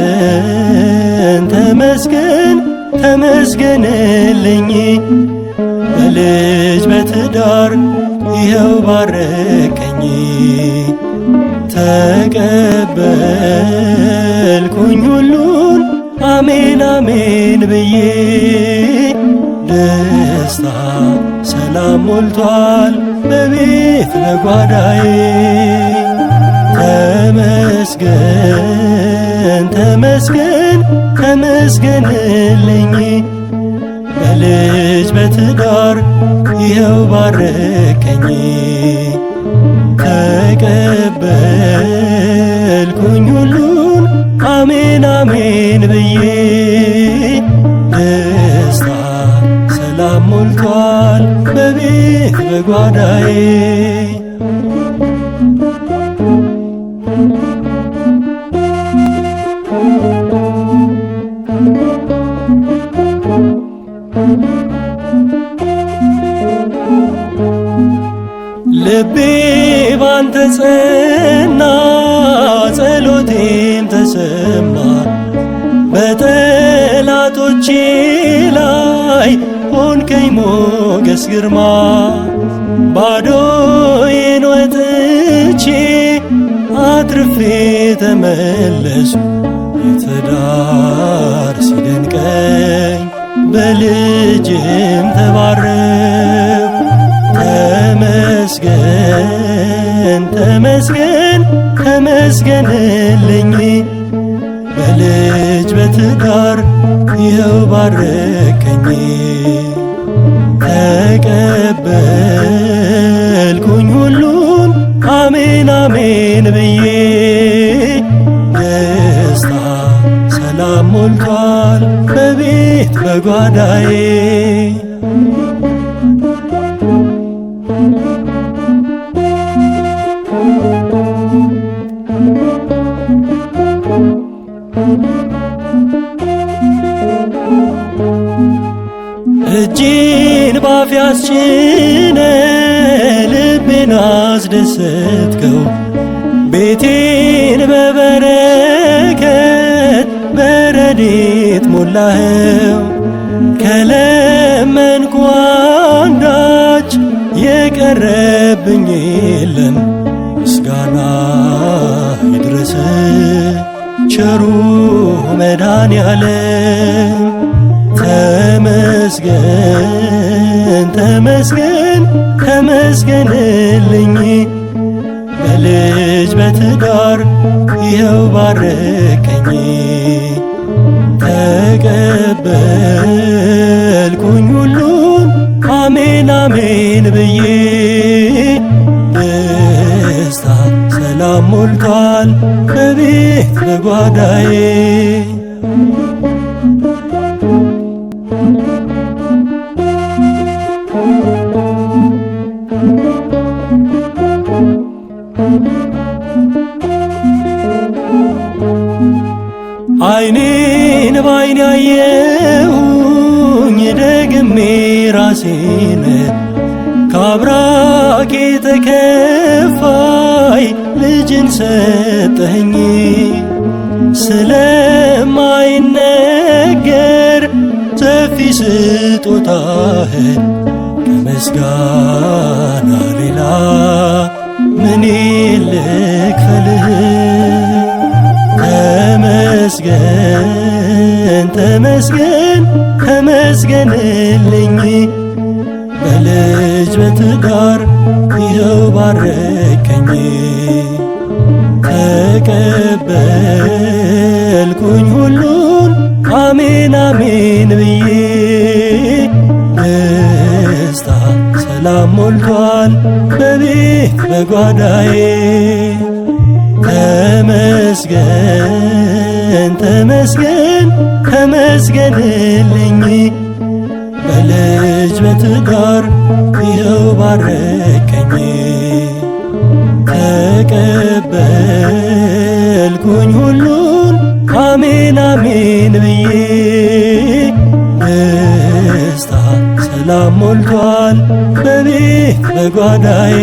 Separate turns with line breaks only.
ተመስገን ተመስገን ተመስገንልኝ በልጅ በትዳር ይኸው ባረከኝ። ተቀበልኩኝ ሁሉን አሜን አሜን ብዬ ደስታ ሰላም ሞልቷል በቤት በጓዳዬ። ተመስገን ተመስገን ተመስገንልኝ በልጅ በትዳር ይኸው ባረከኝ። ተቀበልኩኝ ሁሉን አሜን አሜን ብዬ ደስታ ሰላም ሞልቷል በቤት በጓዳዬ። ልቤ ባንተ ጸና ጸሎቴም ተሰማ። በጠላቶቼ ላይ ሆንከኝ ሞገስ ግርማ። ባዶዬን ወጥቼ አትርፌ ተመለሱ። የትዳር ሲደንቀኝ በልጅም ተባረኩ። ተመስገን ተመስገን ተመስገንልኝ በልጅ በትዳር ይኸው ባረከኝ። ተቀበልኩኝ ሁሉን አሜን አሜን ብዬ ደስታ ሰላም ሞልቷል በቤት በጓዳዬ። እጅን ባፌ አስጭነ ልቤን አስደሰትከው። ቤቴን በበረከት በረድኤት ሞላኸው። ከለመንኩ አንዳች የቀረብኝ የለም። ምስጋና ይድረስ ቸሩ መድኃኔዓለም። ተመስገን ተመስገን ተመስገንልኝ በልጅ በትዳር ይኸው ባረከኝ። ተቀበልኩኝ ሁሉን አሜን አሜን ብዬ ደስታ ሰላም ሞልቷል በቤት በጓዳዬ። አይኔን ባይኔ አየሁኝ ደግሜ ራሴን። ከአብራኬ ተከፋይ ልጅን ሰጠኸኝ። ስለማይነገር ሰፊ ስጦታህን ከምስጋና ሌላ ምን ልክፈልህ? ተመስገን ተመስገን ተመስገንልኝ በልጅ በትዳር ይኸው ባረከኝ። ተቀበልኩኝ ሁሉን አሜን አሜን ብዬ ሞልቷል በቤት በጓዳዬ። ተመስገን ተመስገን ተመስገንልኝ በልጅ በትዳር ይኸው ባረከኝ። ተቀበልኩኝ ሁሉን አሜን አሜን ብዬ ደስታ ሰላም ሞልቷል በቤት በጓዳዬ።